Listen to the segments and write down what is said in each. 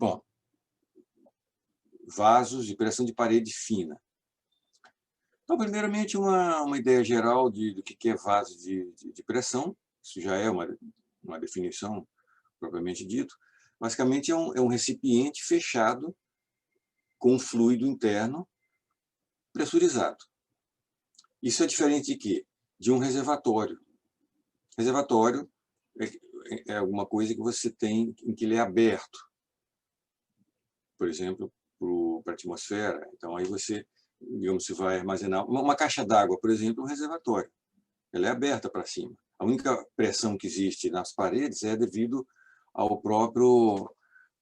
Bom, vasos de pressão de parede fina. Então, primeiramente, uma ideia geral do que é vaso de pressão. Isso já é uma definição propriamente dito. Basicamente, é um recipiente fechado com fluido interno pressurizado. Isso é diferente de quê? De um reservatório. Reservatório é alguma coisa que você tem em que ele é aberto, por exemplo, para a atmosfera. Então, aí você, digamos, você vai armazenar uma caixa d'água, por exemplo, é um reservatório. Ela é aberta para cima. A única pressão que existe nas paredes é devido ao próprio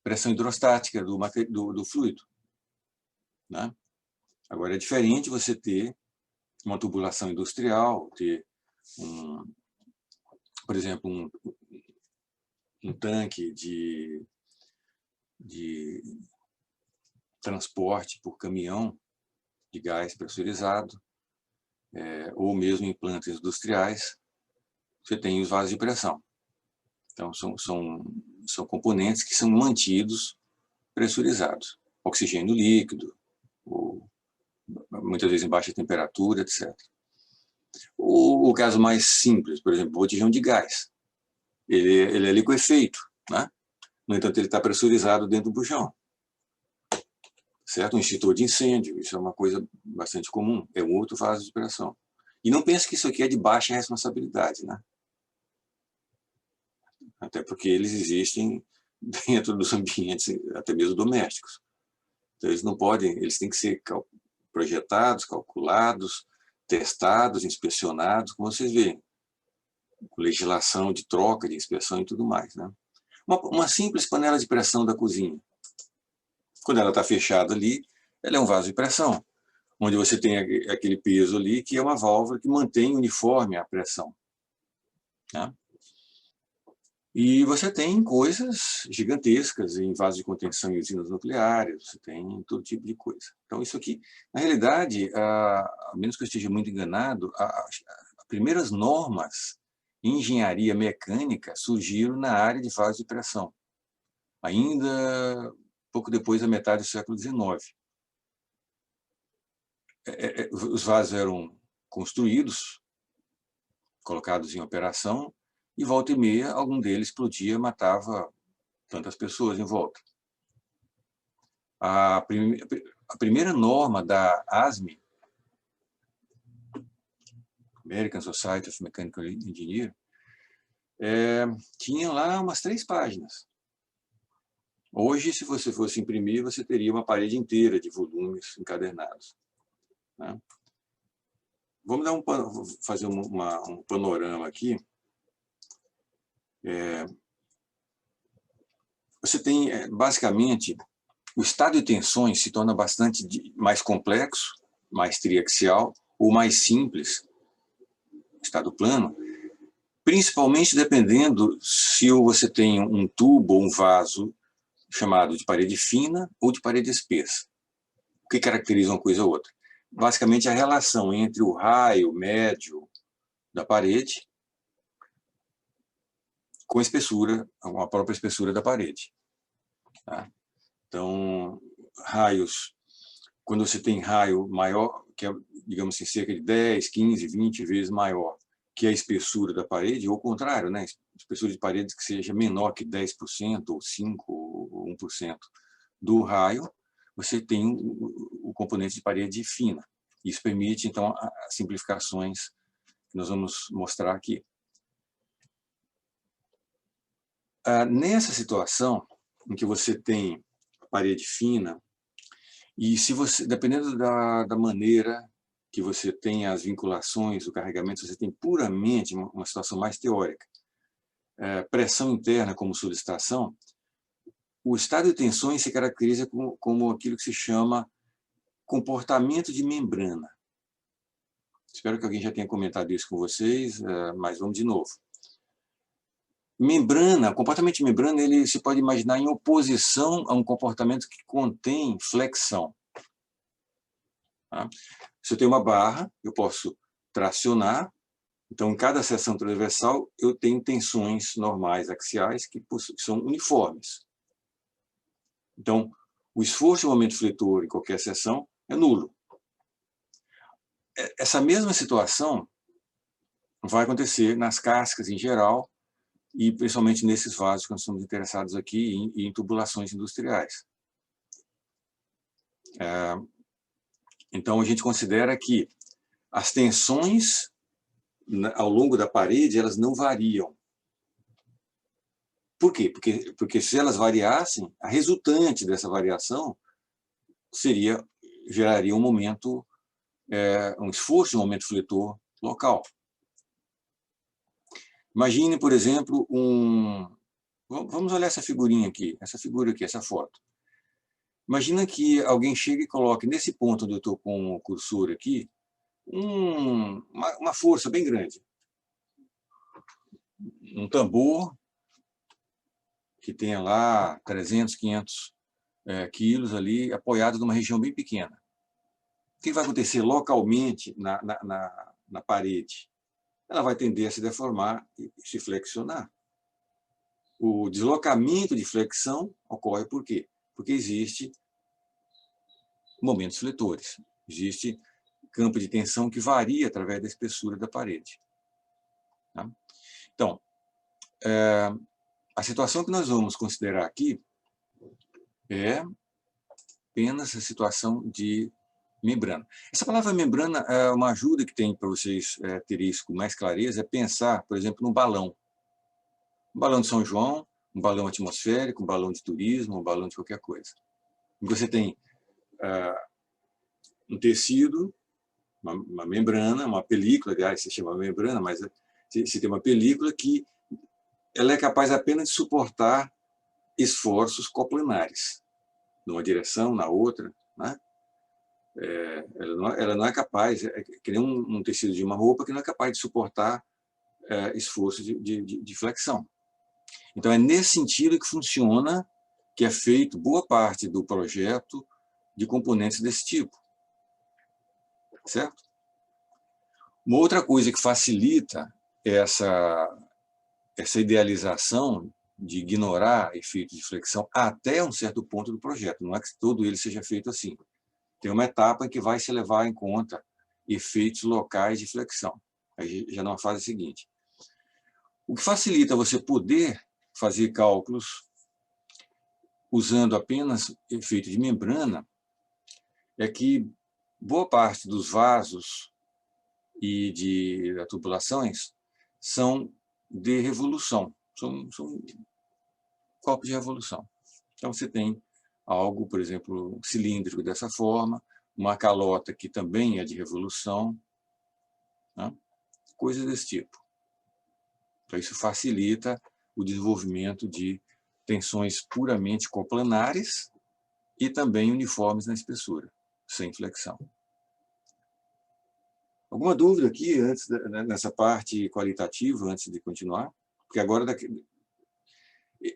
pressão hidrostática do fluido, né? Agora, é diferente você ter uma tubulação industrial, ter, por exemplo, um tanque de transporte por caminhão de gás pressurizado, ou mesmo em plantas industriais, você tem os vasos de pressão. Então, são componentes que são mantidos pressurizados. Oxigênio líquido, ou, muitas vezes em baixa temperatura, etc. O caso mais simples, por exemplo, o botijão de gás. Ele é liquefeito, né? No entanto, ele está pressurizado dentro do bujão. Certo? Um extintor de incêndio, isso é uma coisa bastante comum, é um outro vaso de pressão. E não pense que isso aqui é de baixa responsabilidade, né? Até porque eles existem dentro dos ambientes, até mesmo domésticos. Então, eles não podem, eles têm que ser projetados, calculados, testados, inspecionados, como vocês veem, com legislação de troca, de inspeção e tudo mais, né? Uma simples panela de pressão da cozinha, quando ela está fechada ali, ela é um vaso de pressão, onde você tem aquele peso ali, que é uma válvula que mantém uniforme a pressão, né? E você tem coisas gigantescas em vasos de contenção em usinas nucleares, você tem todo tipo de coisa. Então, isso aqui, na realidade, a menos que eu esteja muito enganado, as primeiras normas em engenharia mecânica surgiram na área de vasos de pressão, ainda pouco depois da metade do século XIX. Os vasos eram construídos, colocados em operação, e volta e meia, algum deles explodia, matava tantas pessoas em volta. A primeira norma da ASME, American Society of Mechanical Engineers, tinha lá umas 3 páginas. Hoje, se você fosse imprimir, você teria uma parede inteira de volumes encadernados, né? Vamos fazer um panorama aqui. Você tem, basicamente, o estado de tensões se torna bastante mais complexo, mais triaxial, ou mais simples, estado plano, principalmente dependendo se você tem um tubo ou um vaso chamado de parede fina ou de parede espessa. O que caracteriza uma coisa ou outra? Basicamente, a relação entre o raio médio da parede com a espessura, a própria espessura da parede, tá? Então, raios, quando você tem raio maior, que é, digamos assim, cerca de 10, 15, 20 vezes maior que a espessura da parede, ou o contrário, né? Espessura de parede que seja menor que 10%, ou 5%, ou 1% do raio, você tem o componente de parede fina. Isso permite, então, as simplificações que nós vamos mostrar aqui. Nessa situação em que você tem parede fina, e se você, dependendo da maneira que você tem as vinculações, o carregamento, você tem puramente uma situação mais teórica, pressão interna como solicitação, o estado de tensões se caracteriza como aquilo que se chama comportamento de membrana. Espero que alguém já tenha comentado isso com vocês, mas vamos de novo. Membrana, comportamento de membrana, ele se pode imaginar em oposição a um comportamento que contém flexão. Tá? Se eu tenho uma barra, eu posso tracionar, então em cada seção transversal eu tenho tensões normais axiais que são uniformes. Então, o esforço de momento fletor em qualquer seção é nulo. Essa mesma situação vai acontecer nas cascas em geral, e principalmente nesses vasos que nós estamos interessados aqui em tubulações industriais. Então, a gente considera que as tensões ao longo da parede, elas não variam. Por quê? Porque se elas variassem, a resultante dessa variação geraria um momento, um esforço de momento fletor local. Imagine, por exemplo, vamos olhar essa figurinha aqui, essa foto. Imagina que alguém chegue e coloque nesse ponto onde eu estou com o cursor aqui, uma força bem grande. Um tambor que tenha lá 300, 500 quilos ali, apoiado numa região bem pequena. O que vai acontecer localmente na parede? Ela vai tender a se deformar e se flexionar. O deslocamento de flexão ocorre por quê? Porque existe momentos fletores, existe campo de tensão que varia através da espessura da parede. Tá? Então, a situação que nós vamos considerar aqui é apenas a situação de membrana. Essa palavra membrana é uma ajuda que tem para vocês terem isso com mais clareza, é pensar, por exemplo, num balão. Um balão de São João, um balão atmosférico, um balão de turismo, um balão de qualquer coisa. Você tem um tecido, uma membrana, uma película, aliás, se chama membrana, mas você tem uma película que ela é capaz apenas de suportar esforços coplanares, numa direção, na outra, né? Ela não é capaz, que nem um tecido de uma roupa que não é capaz de suportar esforço de flexão. Então, é nesse sentido que funciona, que é feito boa parte do projeto de componentes desse tipo. Certo? Uma outra coisa que facilita essa idealização de ignorar efeitos de flexão até um certo ponto do projeto. Não é que todo ele seja feito assim. Tem uma etapa em que vai se levar em conta efeitos locais de flexão. Aí já na fase seguinte. O que facilita você poder fazer cálculos usando apenas efeito de membrana é que boa parte dos vasos e de tubulações são de revolução, são copos de revolução. Então você tem algo, por exemplo, cilíndrico dessa forma, uma calota que também é de revolução, né? Coisas desse tipo. Então isso facilita o desenvolvimento de tensões puramente coplanares e também uniformes na espessura, sem flexão. Alguma dúvida aqui nessa parte qualitativa, antes de continuar? Porque agora,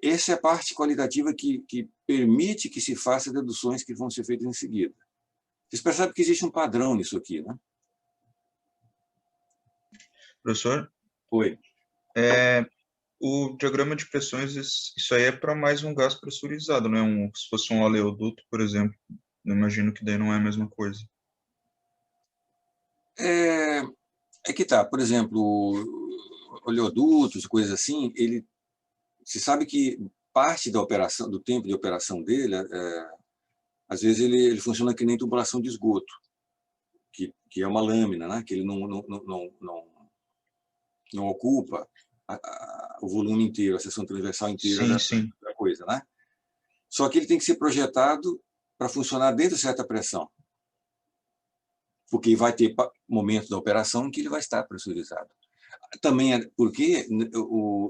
essa é a parte qualitativa que permite que se faça deduções que vão ser feitas em seguida. Vocês percebem que existe um padrão nisso aqui, né? Professor? Oi. O diagrama de pressões, isso aí é para mais um gás pressurizado, não é? Se fosse um oleoduto, por exemplo, eu imagino que daí não é a mesma coisa. É que tá, por exemplo, oleodutos, coisas assim, se sabe que parte da operação, do tempo de operação dele, às vezes ele funciona que nem tubulação de esgoto, que é uma lâmina, né? Que ele não ocupa o volume inteiro, a seção transversal inteira da coisa, né? Só que ele tem que ser projetado para funcionar dentro de certa pressão, porque vai ter momentos da operação em que ele vai estar pressurizado. Também é porque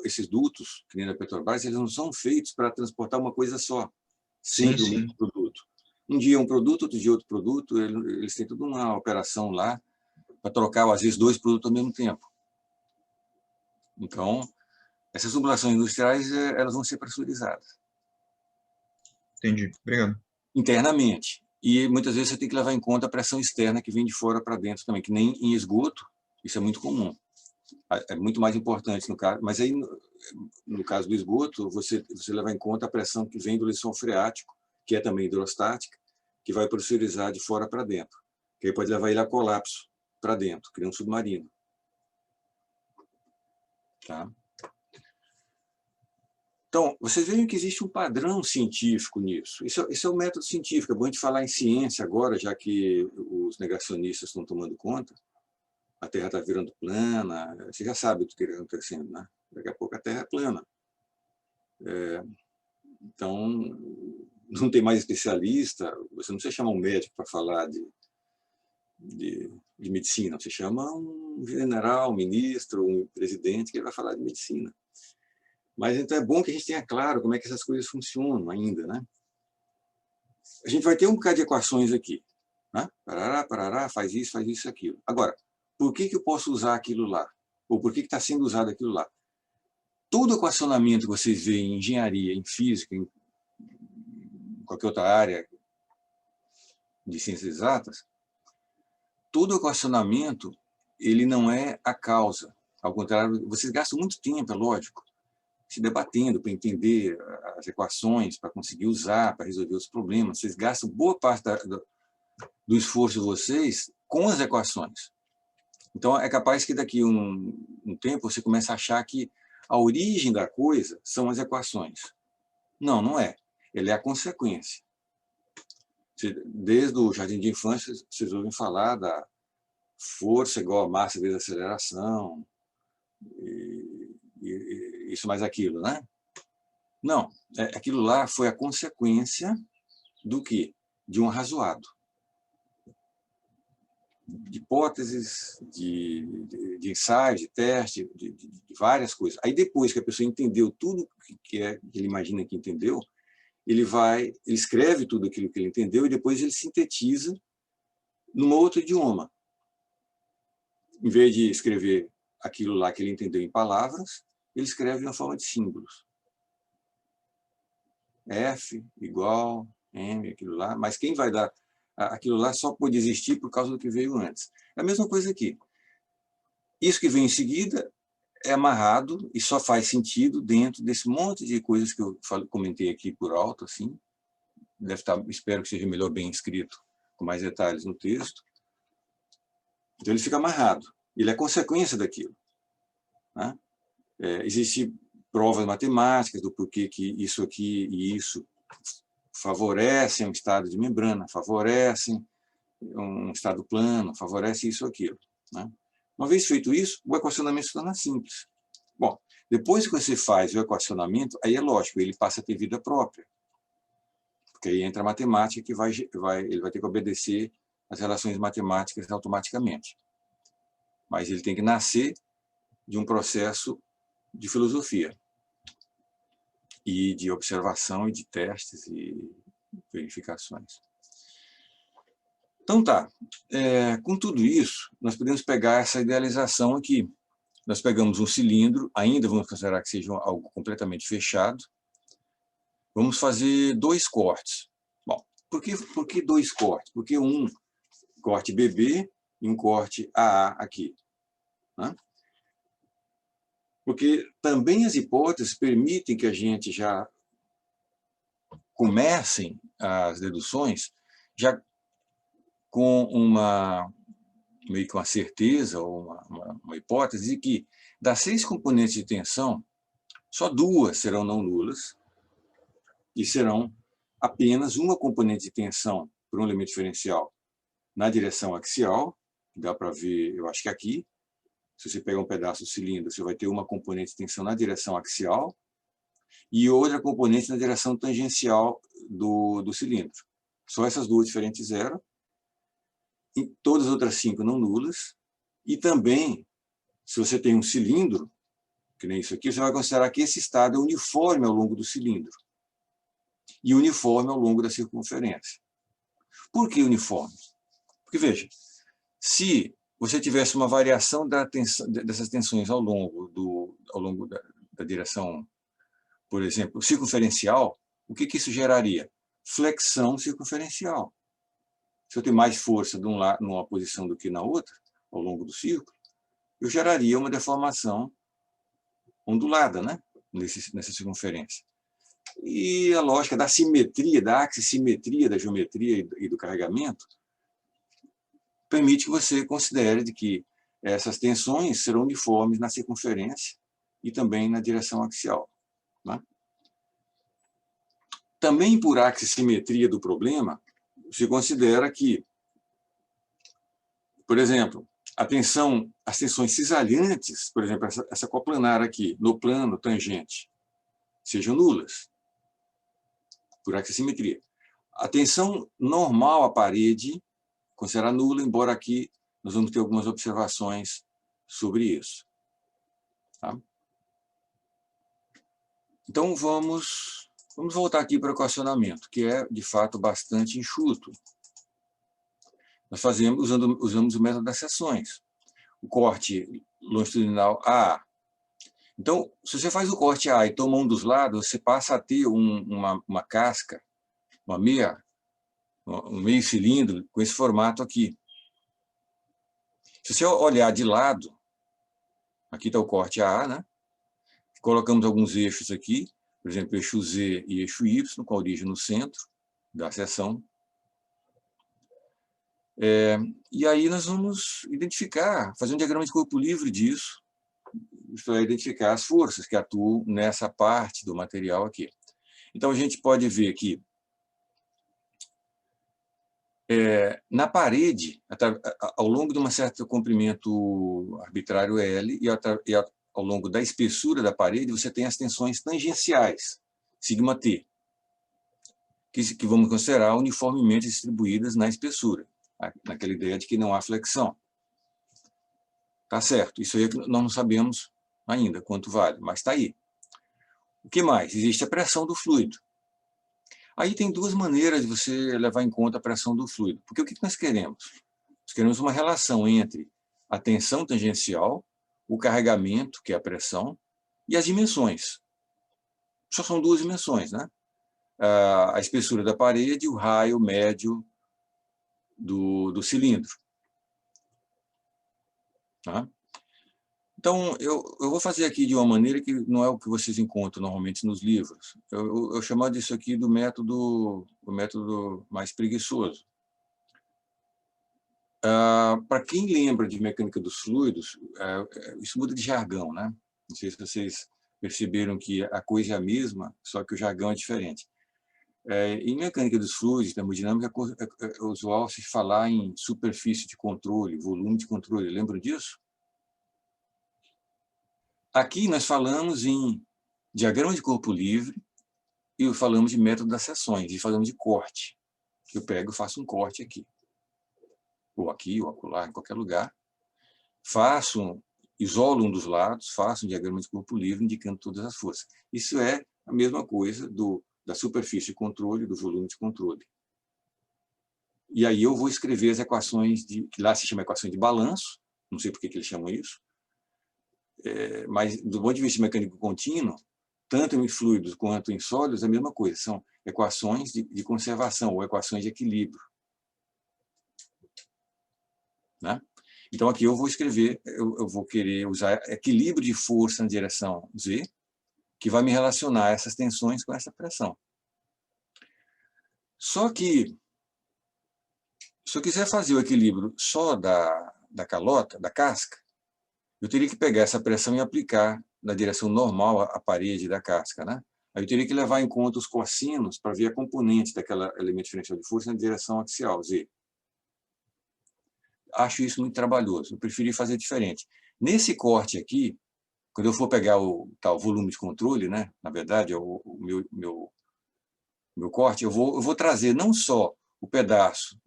esses dutos, que nem da Petrobras, eles não são feitos para transportar uma coisa só, sempre o mesmo produto. Um dia um produto, outro dia outro produto, eles têm toda uma operação lá para trocar, às vezes, 2 produtos ao mesmo tempo. Então, essas tubulações industriais, elas vão ser pressurizadas. Entendi, obrigado. Internamente. E muitas vezes você tem que levar em conta a pressão externa que vem de fora para dentro também, que nem em esgoto, isso é muito comum. É muito mais importante no caso, mas aí no caso do esgoto, você leva em conta a pressão que vem do lençol freático que é também hidrostática, que vai pressurizar de fora para dentro, que aí pode levar ele a colapso para dentro, criar um submarino. Tá? Então, vocês veem que existe um padrão científico nisso. Isso é o método científico. É bom a gente falar em ciência agora, já que os negacionistas estão tomando conta. A Terra está virando plana. Você já sabe do que está acontecendo, né? Daqui a pouco a Terra é plana. Então, não tem mais especialista. Você não precisa chamar um médico para falar de medicina. Você chama um general, um ministro, um presidente, que vai falar de medicina. Mas então é bom que a gente tenha claro como é que essas coisas funcionam ainda, né? A gente vai ter um bocado de equações aqui, né? Parará, parará, faz isso, aquilo. Agora, por que eu posso usar aquilo lá? Ou por que está sendo usado aquilo lá? Todo equacionamento que vocês veem em engenharia, em física, em qualquer outra área de ciências exatas, todo equacionamento ele não é a causa. Ao contrário, vocês gastam muito tempo, é lógico, se debatendo para entender as equações, para conseguir usar, para resolver os problemas. Vocês gastam boa parte do esforço de vocês com as equações. Então, é capaz que daqui um tempo você comece a achar que a origem da coisa são as equações. Não, não é. Ela é a consequência. Desde o jardim de infância, vocês ouvem falar da força igual a massa vezes a aceleração, e isso mais aquilo, né? Não, aquilo lá foi a consequência do quê? De um arrazoado. De hipóteses, de ensaios, de teste, de várias coisas. Aí depois que a pessoa entendeu tudo que ele imagina que entendeu, ele escreve tudo aquilo que ele entendeu e depois ele sintetiza num outro idioma. Em vez de escrever aquilo lá que ele entendeu em palavras, ele escreve na forma de símbolos. F igual, M, aquilo lá, mas quem vai dar aquilo lá só pode existir por causa do que veio antes. É a mesma coisa aqui. Isso que vem em seguida é amarrado e só faz sentido dentro desse monte de coisas que eu comentei aqui por alto, assim. Deve estar, espero que seja melhor bem escrito, com mais detalhes no texto. Então ele fica amarrado. Ele é consequência daquilo, né? Existem provas matemáticas do porquê que isso aqui e isso favorecem um estado de membrana, favorecem um estado plano, favorece isso ou aquilo, né? Uma vez feito isso, o equacionamento se torna simples. Bom, depois que você faz o equacionamento, aí é lógico, ele passa a ter vida própria. Porque aí entra a matemática que ele vai ter que obedecer às relações matemáticas automaticamente. Mas ele tem que nascer de um processo de filosofia e de observação e de testes e verificações. Então tá, com tudo isso, nós podemos pegar essa idealização aqui. Nós pegamos um cilindro, ainda vamos considerar que seja algo completamente fechado. Vamos fazer 2 cortes. Bom, por que 2 cortes? Porque um corte BB e um corte AA aqui, né? Porque também as hipóteses permitem que a gente já comecem as deduções já com meio que uma certeza ou uma hipótese de que das 6 componentes de tensão, só 2 serão não nulas e serão apenas uma componente de tensão por um elemento diferencial na direção axial, que dá para ver, eu acho que aqui, se você pegar um pedaço do cilindro, você vai ter uma componente de tensão na direção axial e outra componente na direção tangencial do cilindro. Só essas 2 diferentes zero. E todas as outras 5 não nulas. E também, se você tem um cilindro, que nem isso aqui, você vai considerar que esse estado é uniforme ao longo do cilindro e uniforme ao longo da circunferência. Por que uniforme? Porque, veja, se você tivesse uma variação dessas tensões ao longo da direção, por exemplo, circunferencial, o que isso geraria? Flexão circunferencial. Se eu tenho mais força numa posição do que na outra, ao longo do círculo, eu geraria uma deformação ondulada, né? Nessa circunferência. E a lógica da simetria, da axissimetria da geometria e do carregamento permite que você considere de que essas tensões serão uniformes na circunferência e também na direção axial. Né? Também por axissimetria do problema, se considera que, por exemplo, as tensões cisalhantes, por exemplo, essa coplanar aqui, no plano tangente, sejam nulas, por axissimetria. A tensão normal à parede considerada nula, embora aqui nós vamos ter algumas observações sobre isso. Tá? Então, vamos voltar aqui para o equacionamento, que é, de fato, bastante enxuto. Nós usamos o método das seções. O corte longitudinal AA. Então, se você faz o corte A e toma um dos lados, você passa a ter uma casca, um meio cilindro com esse formato aqui. Se você olhar de lado, aqui está o corte AA, né? Colocamos alguns eixos aqui, por exemplo, eixo Z e eixo Y, com a origem no centro da seção. E aí nós vamos identificar, fazer um diagrama de corpo livre disso, para identificar as forças que atuam nessa parte do material aqui. Então, a gente pode ver que na parede, ao longo de um certo comprimento arbitrário L e ao longo da espessura da parede, você tem as tensões tangenciais, σT, que vamos considerar uniformemente distribuídas na espessura, naquela ideia de que não há flexão. Tá certo, isso aí nós não sabemos ainda quanto vale, mas está aí. O que mais? Existe a pressão do fluido. Aí tem duas maneiras de você levar em conta a pressão do fluido. Porque o que nós queremos? Nós queremos uma relação entre a tensão tangencial, o carregamento, que é a pressão, e as dimensões. Só são duas dimensões, né? A espessura da parede e o raio médio do cilindro. Tá? Então, eu vou fazer aqui de uma maneira que não é o que vocês encontram normalmente nos livros. Eu chamo disso aqui do método mais preguiçoso. Para quem lembra de mecânica dos fluidos, isso muda de jargão, né? Não sei se vocês perceberam que a coisa é a mesma, só que o jargão é diferente. Em mecânica dos fluidos, termodinâmica, é usual se falar em superfície de controle, volume de controle. Lembram disso? Aqui nós falamos em diagrama de corpo livre e falamos de método das seções, e falamos de corte. Eu pego e faço um corte aqui. Ou aqui, ou acolá, em qualquer lugar. Isolo um dos lados, faço um diagrama de corpo livre indicando todas as forças. Isso é a mesma coisa da superfície de controle, do volume de controle. E aí eu vou escrever as equações, que lá se chama equação de balanço, não sei por que eles chamam isso, mas do ponto de vista mecânico contínuo, tanto em fluidos quanto em sólidos, é a mesma coisa, são equações de conservação ou equações de equilíbrio. Né? Então aqui eu vou escrever, eu vou querer usar equilíbrio de força na direção Z, que vai me relacionar essas tensões com essa pressão. Só que, se eu quiser fazer o equilíbrio só da calota, da casca, eu teria que pegar essa pressão e aplicar na direção normal à parede da casca. Né? Aí eu teria que levar em conta os cossinos para ver a componente daquele elemento diferencial de força na direção axial, Z. Acho isso muito trabalhoso, eu preferi fazer diferente. Nesse corte aqui, quando eu for pegar o tal volume de controle, né, na verdade, o meu corte, eu vou trazer não só o pedaço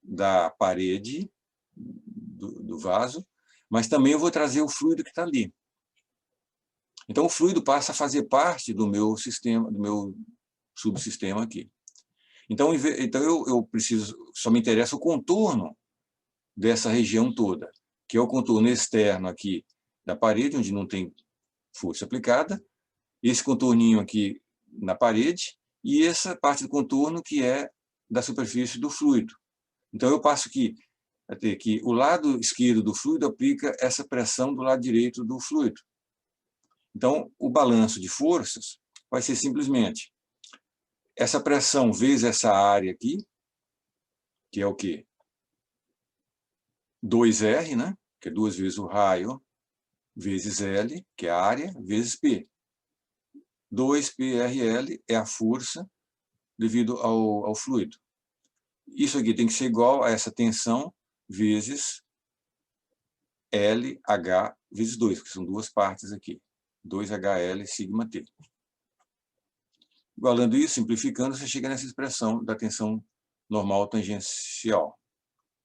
da parede do vaso, mas também eu vou trazer o fluido que está ali. Então, o fluido passa a fazer parte do meu sistema, do meu subsistema aqui. Então eu preciso, só me interessa o contorno dessa região toda, que é o contorno externo aqui da parede, onde não tem força aplicada, esse contorninho aqui na parede, e essa parte do contorno que é da superfície do fluido. Então eu passo a ter que o lado esquerdo do fluido aplica essa pressão do lado direito do fluido. Então, o balanço de forças vai ser simplesmente essa pressão vezes essa área aqui, que é o quê? 2R, né? Que é 2 vezes o raio, vezes L, que é a área, vezes P. 2πrl é a força devido ao fluido. Isso aqui tem que ser igual a essa tensão vezes LH vezes 2, que são duas partes aqui. 2HL sigma T. Igualando isso, simplificando, você chega nessa expressão da tensão normal tangencial.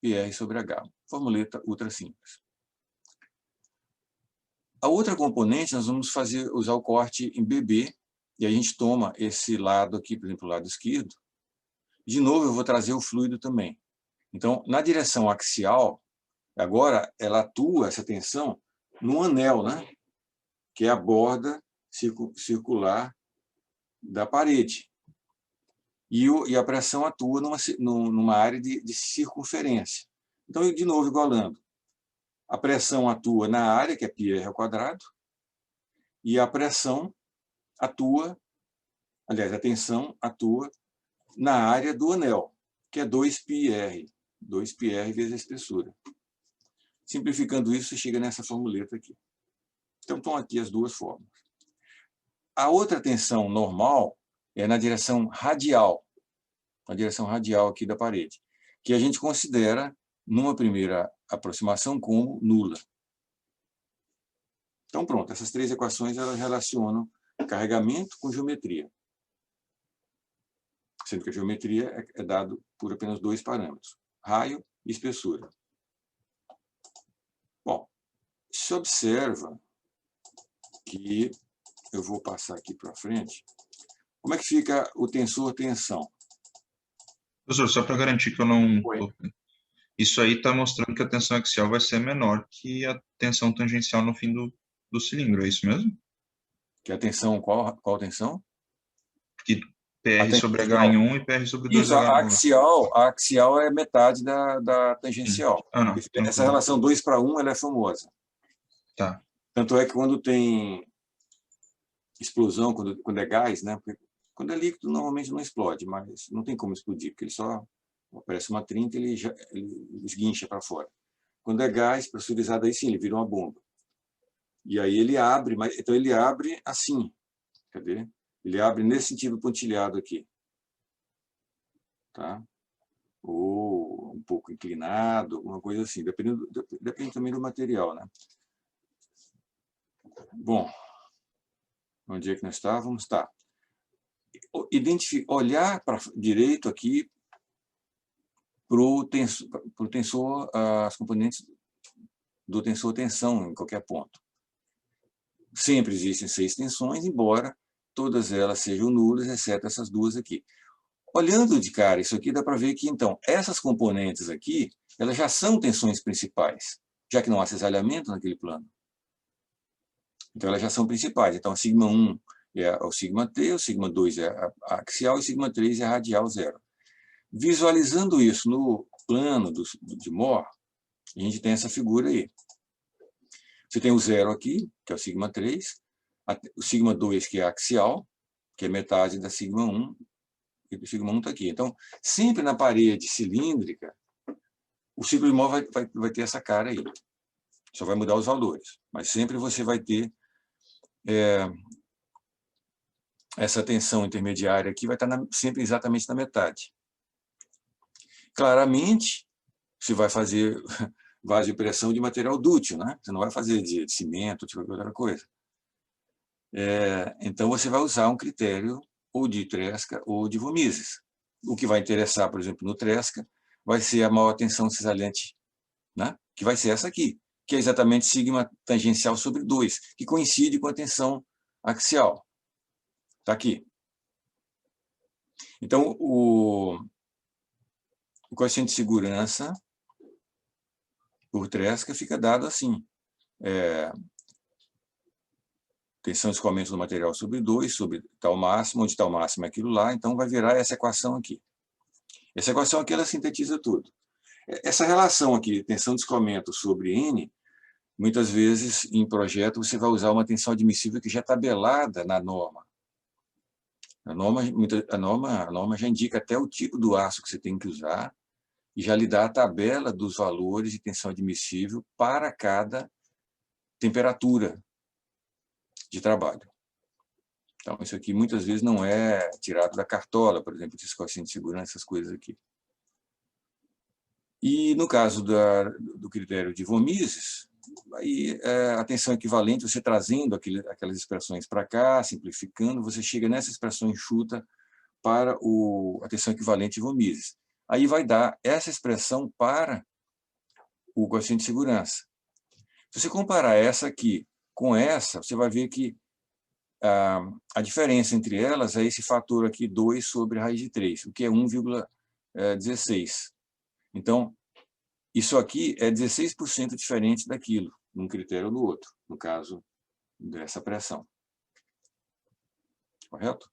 PR sobre H. Formuleta ultra simples. A outra componente, nós vamos usar o corte em BB, e a gente toma esse lado aqui, por exemplo, o lado esquerdo. De novo, eu vou trazer o fluido também. Então, na direção axial, agora ela atua, essa tensão, num anel, né? Que é a borda circular da parede. E a pressão atua numa área de circunferência. Então, de novo, igualando. A pressão atua na área, que é πr², e a pressão atua, aliás, a tensão atua na área do anel, que é 2πr. 2πr vezes a espessura. Simplificando isso, você chega nessa formuleta aqui. Então, estão aqui as duas fórmulas. A outra tensão normal é na direção radial aqui da parede, que a gente considera, numa primeira aproximação, como nula. Então, pronto, essas três equações elas relacionam carregamento com geometria, sendo que a geometria é dado por apenas dois parâmetros, raio e espessura. Bom, se observa que eu vou passar aqui para frente. Como é que fica o tensor-tensão? Professor, só para garantir que eu não... Oi. Isso aí está mostrando que a tensão axial vai ser menor que a tensão tangencial no fim do cilindro, é isso mesmo? Que a tensão, qual tensão? Que PR sobre H em 1 e PR sobre 2H Isso, a no outro. axial é metade da tangencial. Ah, não, Essa tranquilo. relação 2:1 ela é famosa. Tá. Tanto é que quando tem explosão, quando é gás, né? Porque quando é líquido, normalmente não explode, mas não tem como explodir, porque ele só aparece uma trinca e ele esguincha para fora. Quando é gás pressurizado, aí sim, ele vira uma bomba. E aí ele abre, então ele abre assim, cadê? Ele abre nesse sentido pontilhado aqui. Tá? Ou um pouco inclinado, alguma coisa assim, depende também do material, né? Bom, onde é que nós estávamos? Tá. Olhar para direito aqui para o tensor, as componentes do tensor-tensão em qualquer ponto. Sempre existem 6 tensões, embora todas elas sejam nulas, exceto essas duas aqui. Olhando de cara isso aqui, dá para ver que, então, essas componentes aqui, elas já são tensões principais, já que não há cisalhamento naquele plano. Então, elas já são principais. Então, a σ1 é o σt, o σ2 é a axial e o σ3 é a radial zero. Visualizando isso no plano de Mohr, a gente tem essa figura aí. Você tem o zero aqui, que é o σ3, o σ2, que é a axial, que é metade da σ1, e o σ1 está aqui. Então, sempre na parede cilíndrica, o ciclo de Mohr vai ter essa cara aí. Só vai mudar os valores. Mas sempre você vai ter essa tensão intermediária aqui, vai estar sempre exatamente na metade. Claramente, você vai fazer vasopressão de material dútil, né? Você não vai fazer de cimento, de qualquer outra coisa. Então, você vai usar um critério ou de Tresca ou de Vomises. O que vai interessar, por exemplo, no Tresca, vai ser a maior tensão cisalhante, né? Que vai ser essa aqui, que é exatamente sigma tangencial sobre 2, que coincide com a tensão axial. Está aqui. Então, o coeficiente de segurança por Tresca fica dado assim. Tensão de escoamento do material sobre 2, sobre tal máximo, onde tal máximo é aquilo lá, então vai virar essa equação aqui. Essa equação aqui, ela sintetiza tudo. Essa relação aqui, tensão de escoamento sobre N, muitas vezes, em projeto, você vai usar uma tensão admissível que já é tabelada na norma. A norma já indica até o tipo do aço que você tem que usar e já lhe dá a tabela dos valores de tensão admissível para cada temperatura de trabalho. Então, isso aqui muitas vezes não é tirado da cartola, por exemplo, esses coeficientes de segurança, essas coisas aqui. E no caso do critério de von Mises, aí a tensão equivalente, você trazendo aquelas expressões para cá, simplificando, você chega nessa expressão enxuta para a tensão equivalente de von Mises. Aí vai dar essa expressão para o coeficiente de segurança. Se você comparar essa aqui com essa, você vai ver que a diferença entre elas é esse fator aqui, 2 sobre raiz de 3, o que é 1,16. Então, isso aqui é 16% diferente daquilo, num critério ou no outro, no caso dessa pressão. Correto?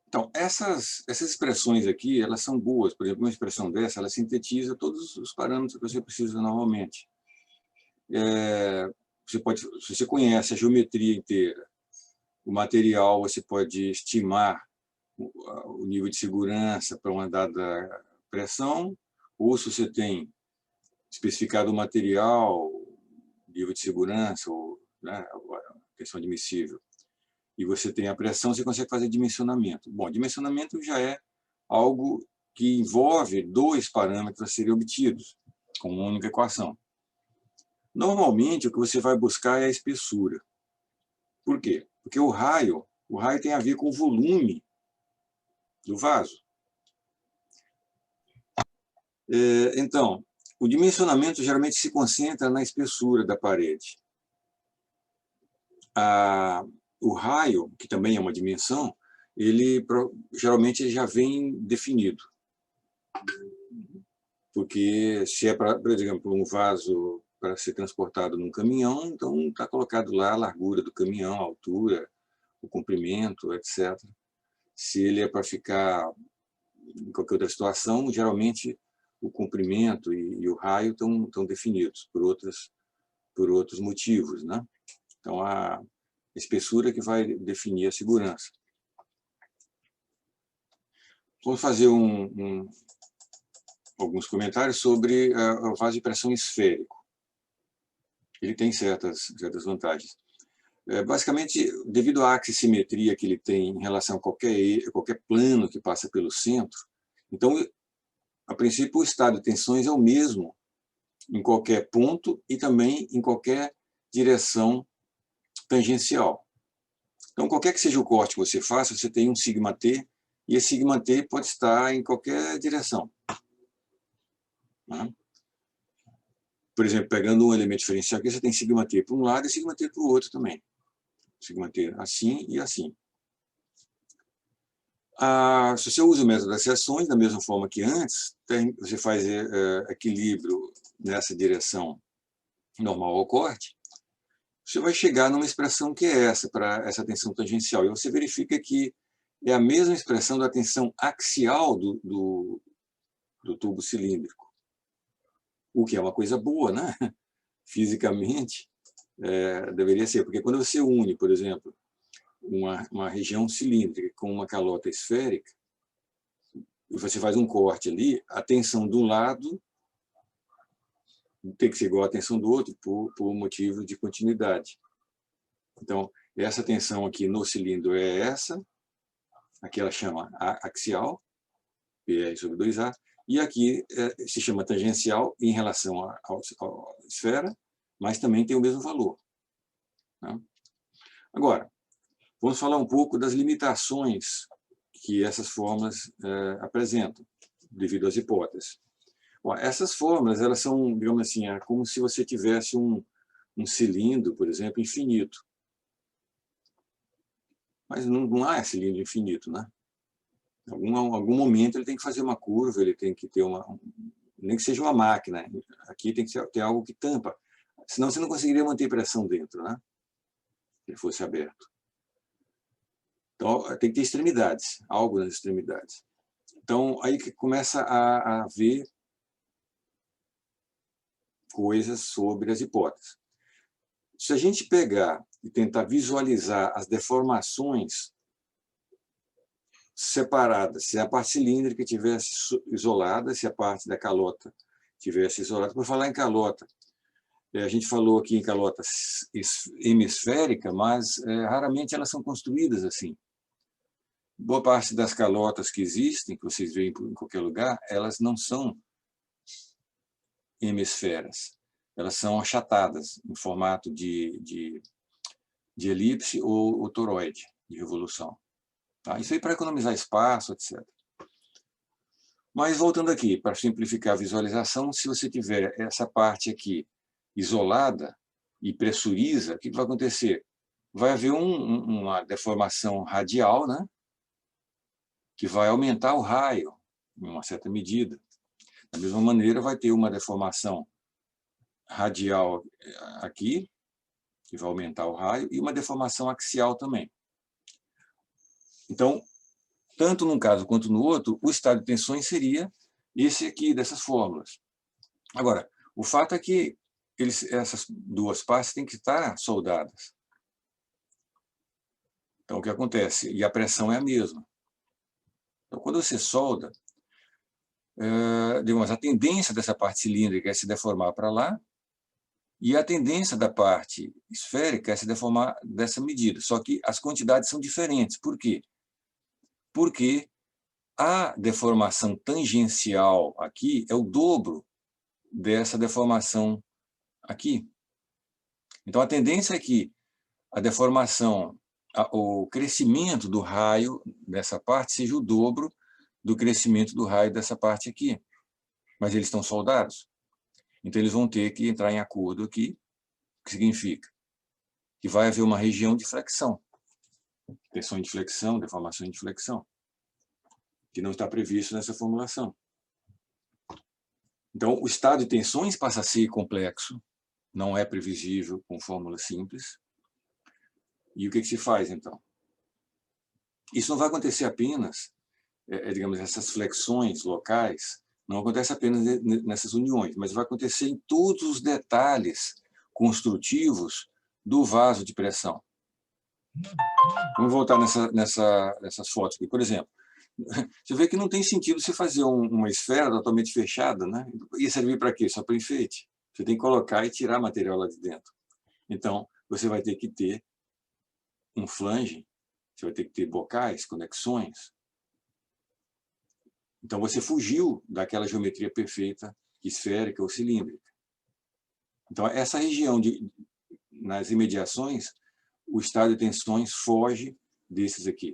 Então, essas expressões aqui, elas são boas. Por exemplo, uma expressão dessa, ela sintetiza todos os parâmetros que você precisa normalmente. Se você conhece a geometria inteira, o material, você pode estimar o nível de segurança para uma dada pressão, ou se você tem especificado o material, nível de segurança, ou, né, a tensão admissível, e você tem a pressão, você consegue fazer dimensionamento. Bom, dimensionamento já é algo que envolve 2 parâmetros a serem obtidos, com uma única equação. Normalmente, o que você vai buscar é a espessura. Por quê? Porque o raio tem a ver com o volume do vaso. Então, o dimensionamento geralmente se concentra na espessura da parede. O raio, que também é uma dimensão, geralmente ele já vem definido. Porque se é, por exemplo, um vaso para ser transportado num caminhão, então está colocado lá a largura do caminhão, a altura, o comprimento, etc. Se ele é para ficar em qualquer outra situação, geralmente o comprimento e o raio estão definidos por outros motivos, né? Então, a espessura que vai definir a segurança. Vamos fazer alguns comentários sobre o vaso de pressão esférico. Ele tem certas vantagens. Basicamente, devido à axissimetria que ele tem em relação a qualquer plano que passa pelo centro, então, a princípio, o estado de tensões é o mesmo em qualquer ponto e também em qualquer direção tangencial. Então, qualquer que seja o corte que você faça, você tem um σt, e esse σt pode estar em qualquer direção. Por exemplo, pegando um elemento diferencial aqui, você tem σt para um lado e σt para o outro também. Σt assim e assim. Se você usa o método das seções, da mesma forma que antes, você faz equilíbrio nessa direção normal ao corte, você vai chegar numa expressão que é essa, para essa tensão tangencial. E você verifica que é a mesma expressão da tensão axial do tubo cilíndrico. O que é uma coisa boa, né? Fisicamente, deveria ser. Porque quando você une, por exemplo, uma região cilíndrica com uma calota esférica, e você faz um corte ali, a tensão de um lado tem que ser igual à tensão do outro por motivo de continuidade. Então, essa tensão aqui no cilindro é essa, aqui ela chama axial, PL sobre 2A, e aqui se chama tangencial em relação à esfera, mas também tem o mesmo valor. Né? Agora, vamos falar um pouco das limitações que essas fórmulas apresentam, devido às hipóteses. Bom, essas fórmulas, elas são, digamos assim, como se você tivesse um cilindro, por exemplo, infinito. Mas não há cilindro infinito, né? Em algum momento ele tem que fazer uma curva, ele tem que ter nem que seja uma máquina. Aqui tem que ter algo que tampa. Senão você não conseguiria manter pressão dentro, né? Se ele fosse aberto. Então, tem que ter extremidades, algo nas extremidades. Então, aí que começa a haver coisas sobre as hipóteses. Se a gente pegar e tentar visualizar as deformações separadas, se a parte cilíndrica tivesse isolada, se a parte da calota tivesse isolada. Por falar em calota, a gente falou aqui em calota hemisférica, mas raramente elas são construídas assim. Boa parte das calotas que existem, que vocês veem em qualquer lugar, elas não são hemisferas. Elas são achatadas, em formato de elipse ou toroide, de revolução. Tá? Isso aí para economizar espaço, etc. Mas voltando aqui, para simplificar a visualização, se você tiver essa parte aqui isolada e pressuriza, o que vai acontecer? Vai haver uma deformação radial, né? Que vai aumentar o raio, em uma certa medida. Da mesma maneira, vai ter uma deformação radial aqui, que vai aumentar o raio, e uma deformação axial também. Então, tanto num caso quanto no outro, o estado de tensões seria esse aqui, dessas fórmulas. Agora, o fato é que essas duas partes têm que estar soldadas. Então, o que acontece? E a pressão é a mesma. Então, quando você solda, digamos, a tendência dessa parte cilíndrica é se deformar para lá, e a tendência da parte esférica é se deformar dessa medida. Só que as quantidades são diferentes. Por quê? Porque a deformação tangencial aqui é o dobro dessa deformação aqui. Então, a tendência é que a deformação, o crescimento do raio dessa parte seja o dobro do crescimento do raio dessa parte aqui. Mas eles estão soldados. Então, eles vão ter que entrar em acordo aqui, o que significa que vai haver uma região de flexão. Tensão de flexão, deformação de flexão, que não está previsto nessa formulação. Então, o estado de tensões passa a ser complexo, não é previsível com fórmula simples. E o que se faz, então? Isso não vai acontecer apenas, digamos, essas flexões locais, não acontece apenas nessas uniões, mas vai acontecer em todos os detalhes construtivos do vaso de pressão. Vamos voltar nessas fotos aqui. Por exemplo, você vê que não tem sentido você fazer uma esfera totalmente fechada, né? Ia servir para quê? Só para enfeite. Você tem que colocar e tirar material lá de dentro. Então, você vai ter que ter um flange, você vai ter que ter bocais, conexões. Então, você fugiu daquela geometria perfeita, esférica ou cilíndrica. Então, essa região, nas imediações, o estado de tensões foge desses aqui.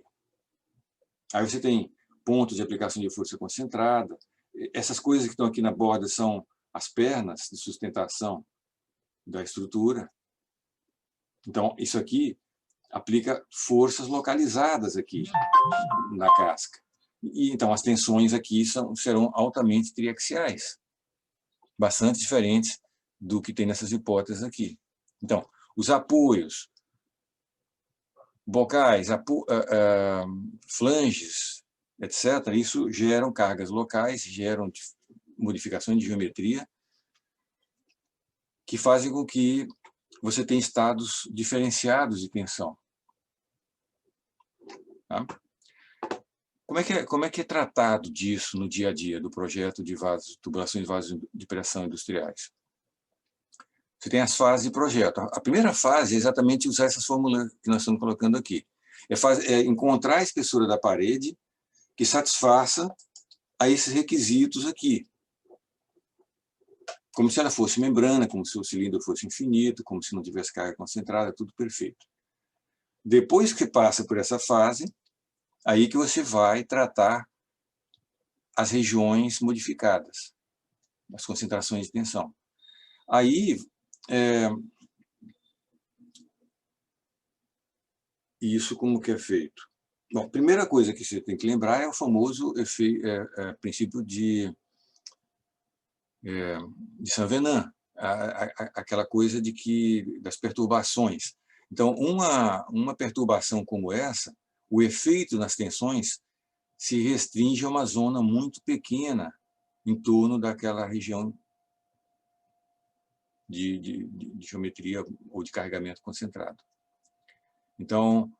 Aí você tem pontos de aplicação de força concentrada. Essas coisas que estão aqui na borda são as pernas de sustentação da estrutura. Então, isso aqui aplica forças localizadas aqui na casca. E, então, as tensões aqui serão altamente triaxiais, bastante diferentes do que tem nessas hipóteses aqui. Então, os apoios, bocais, flanges, etc., isso geram cargas locais, geram modificações de geometria, que fazem com que você tenha estados diferenciados de tensão. Tá? Como é que é tratado disso no dia a dia do projeto de tubulações de vasos de pressão industriais? Você tem as fases de projeto. A primeira fase é exatamente usar essas fórmulas que nós estamos colocando aqui. É encontrar a espessura da parede que satisfaça a esses requisitos aqui. Como se ela fosse membrana, como se o cilindro fosse infinito, como se não tivesse carga concentrada, tudo perfeito. Depois que passa por essa fase, aí que você vai tratar as regiões modificadas, as concentrações de tensão. Aí, isso como que é feito? Bom, a primeira coisa que você tem que lembrar é o famoso princípio de Saint-Venant, aquela coisa das perturbações. Então, uma perturbação como essa, o efeito nas tensões se restringe a uma zona muito pequena em torno daquela região de geometria ou de carregamento concentrado. Então,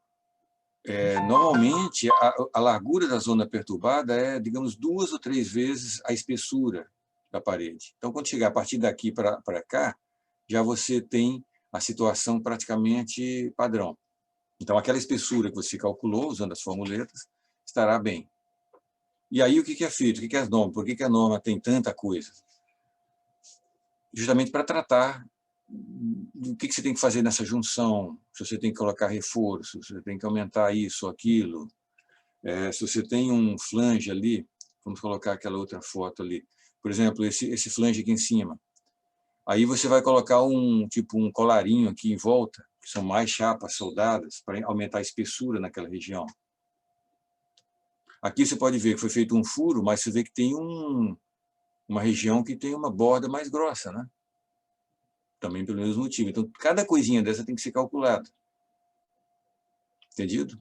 normalmente, a largura da zona perturbada é, digamos, 2 ou 3 vezes a espessura da parede. Então, quando chegar a partir daqui para cá, já você tem a situação praticamente padrão. Então, aquela espessura que você calculou, usando as formuletas, estará bem. E aí, o que é feito? O que é as normas? Por que a norma tem tanta coisa? Justamente para tratar do que você tem que fazer nessa junção, se você tem que colocar reforço, se você tem que aumentar isso ou aquilo. Se você tem um flange ali, vamos colocar aquela outra foto ali, por exemplo, esse flange aqui em cima. Aí você vai colocar um colarinho aqui em volta, que são mais chapas soldadas, para aumentar a espessura naquela região. Aqui você pode ver que foi feito um furo, mas você vê que tem uma região que tem uma borda mais grossa, né? Também pelo mesmo motivo. Então, cada coisinha dessa tem que ser calculada. Entendido?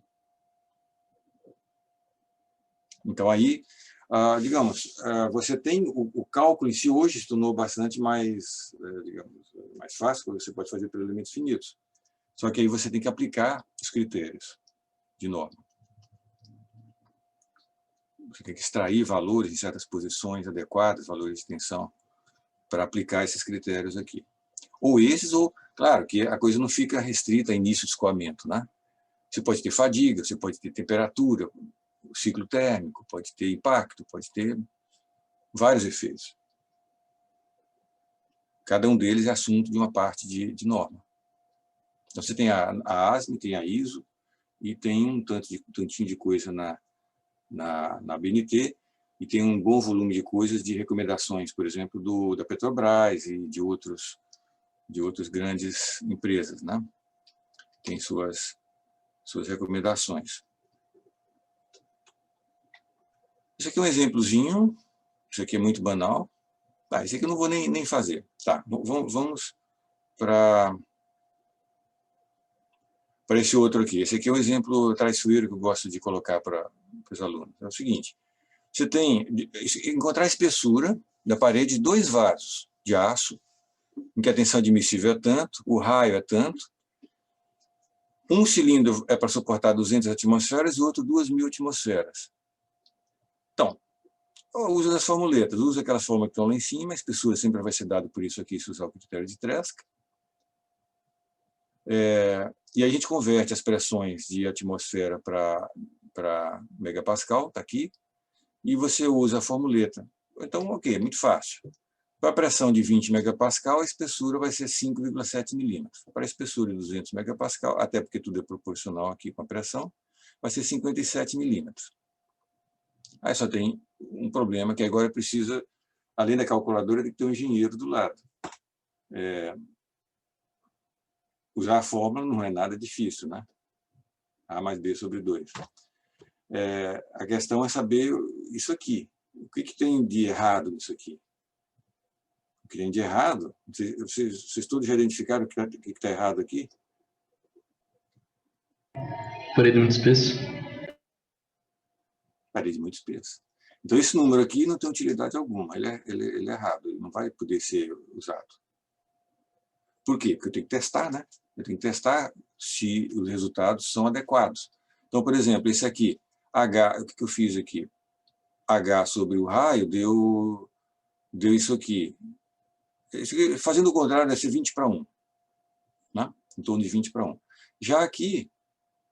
Então, aí, digamos, você tem o cálculo em si hoje se tornou bastante mais, digamos, mais fácil, você pode fazer por elementos finitos. Só que aí você tem que aplicar os critérios de norma. Você tem que extrair valores em certas posições adequadas, valores de tensão, para aplicar esses critérios aqui. Ou esses, ou, claro, que a coisa não fica restrita a início de escoamento, né? Você pode ter fadiga, você pode ter temperatura, ciclo térmico, pode ter impacto, pode ter vários efeitos. Cada um deles é assunto de uma parte de norma. Então, você tem a ASME, tem a ISO, e tem um tantinho de coisa na BNT, e tem um bom volume de coisas de recomendações, por exemplo, da Petrobras e de outras grandes empresas, né? Tem suas recomendações. Isso aqui é um exemplozinho, isso aqui é muito banal. Tá, esse aqui eu não vou nem fazer. Tá, vamos para esse outro aqui. Esse aqui é um exemplo traiçoeiro que eu gosto de colocar para os alunos. É o seguinte, você tem encontrar a espessura da parede de 2 vasos de aço, em que a tensão admissível é tanto, o raio é tanto, um cilindro é para suportar 200 atmosferas e o outro 2.000 atmosferas. Então, usa das formuletas, usa aquelas fórmulas que estão lá em cima, a espessura sempre vai ser dada por isso aqui, se usar o critério de Tresca. E aí a gente converte as pressões de atmosfera para megapascal, está aqui, e você usa a formuleta. Então, ok, muito fácil. Para a pressão de 20 megapascal, a espessura vai ser 5,7 milímetros. Para a espessura de 200 megapascal, até porque tudo é proporcional aqui com a pressão, vai ser 57 milímetros. Aí só tem um problema, que agora precisa, além da calculadora, tem que ter um engenheiro do lado. Usar a fórmula não é nada difícil, né? A mais B sobre 2. A questão é saber isso aqui. O que tem de errado nisso aqui? O que tem de errado? Vocês todos já identificaram o que está errado aqui? Parede muito espessa. Parede muito espessa. Então, esse número aqui não tem utilidade alguma. Ele é errado, ele não vai poder ser usado. Por quê? Porque eu tenho que testar, né? Eu tenho que testar se os resultados são adequados. Então, por exemplo, esse aqui, H, o que eu fiz aqui? H sobre o raio deu isso aqui. Fazendo o contrário, deve ser 20:1. Né? Em torno de 20:1. Já aqui,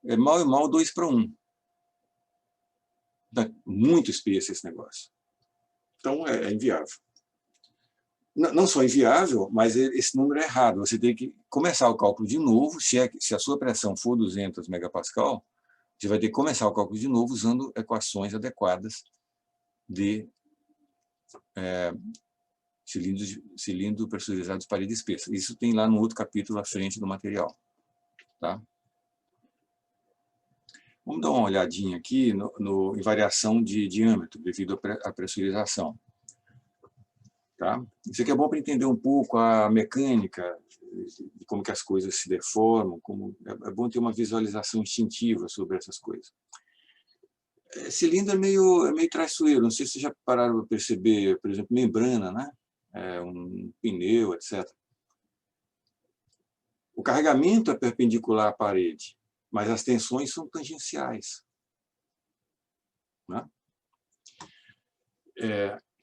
é mal e mal 2:1. Muito espesso esse negócio. Então, é inviável. Não só inviável, mas esse número é errado. Você tem que começar o cálculo de novo. Se a sua pressão for 200 megapascal, você vai ter que começar o cálculo de novo usando equações adequadas de cilindro pressurizado de parede espessa. Isso tem lá no outro capítulo à frente do material. Tá? Vamos dar uma olhadinha aqui em variação de diâmetro devido à pressurização. Tá? Isso aqui é bom para entender um pouco a mecânica, de como que as coisas se deformam, é bom ter uma visualização instintiva sobre essas coisas. Cilindro é meio traiçoeiro, não sei se vocês já pararam para perceber, por exemplo, membrana, né? Um pneu, etc. O carregamento é perpendicular à parede, mas as tensões são tangenciais. Né?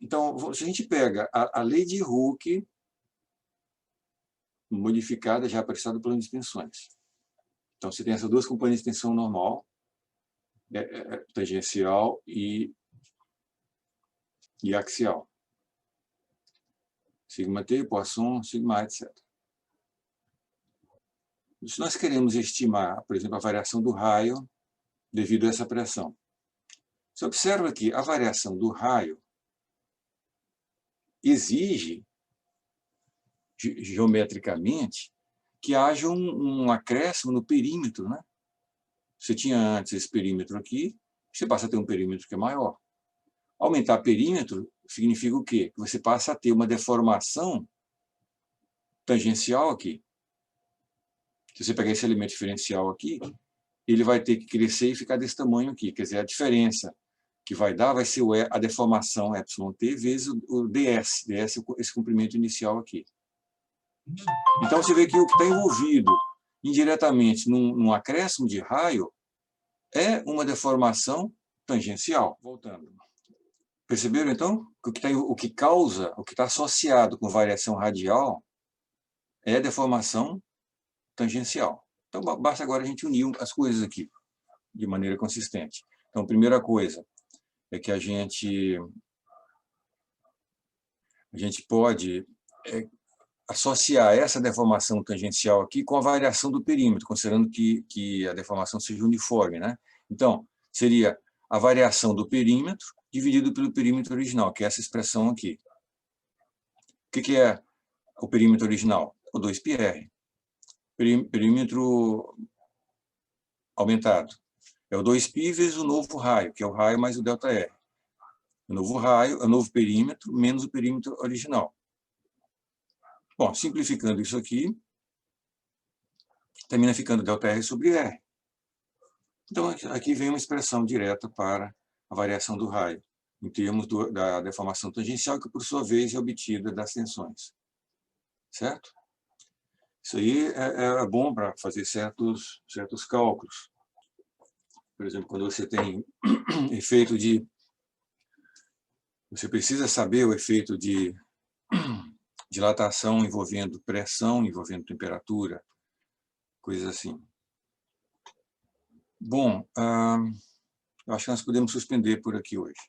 Então, se a gente pega a lei de Hooke, modificada já para o estado do plano de tensões. Então, você tem essas duas componentes de tensão normal, tangencial e axial. Sigma T, Poisson, sigma, etc. Se nós queremos estimar, por exemplo, a variação do raio devido a essa pressão, você observa que a variação do raio exige, geometricamente, que haja um acréscimo no perímetro. Né? Você tinha antes esse perímetro aqui, você passa a ter um perímetro que é maior. Aumentar perímetro significa o quê? Que você passa a ter uma deformação tangencial aqui. Se você pegar esse elemento diferencial aqui, ele vai ter que crescer e ficar desse tamanho aqui. Quer dizer, a diferença que vai dar vai ser a deformação εt vezes o ds. ds é esse comprimento inicial aqui. Então, você vê que o que está envolvido indiretamente num acréscimo de raio é uma deformação tangencial. Voltando. Perceberam, então, que o que causa, o que está associado com variação radial é deformação tangencial. Então, basta agora a gente unir as coisas aqui de maneira consistente. Então, a primeira coisa é que a gente pode associar essa deformação tangencial aqui com a variação do perímetro, considerando que a deformação seja uniforme. Né? Então, seria a variação do perímetro dividido pelo perímetro original, que é essa expressão aqui. O que é o perímetro original? O 2πr. Perímetro aumentado. É o 2π vezes o novo raio, que é o raio mais o ΔR. O novo raio é o novo perímetro menos o perímetro original. Bom, simplificando isso aqui, termina ficando ΔR sobre R. Então, aqui vem uma expressão direta para a variação do raio, em termos da deformação tangencial, que, por sua vez, é obtida das tensões. Certo? Isso aí é bom para fazer certos cálculos. Por exemplo, quando você tem efeito de... Você precisa saber o efeito de dilatação envolvendo pressão, envolvendo temperatura, coisas assim. Bom, eu acho que nós podemos suspender por aqui hoje.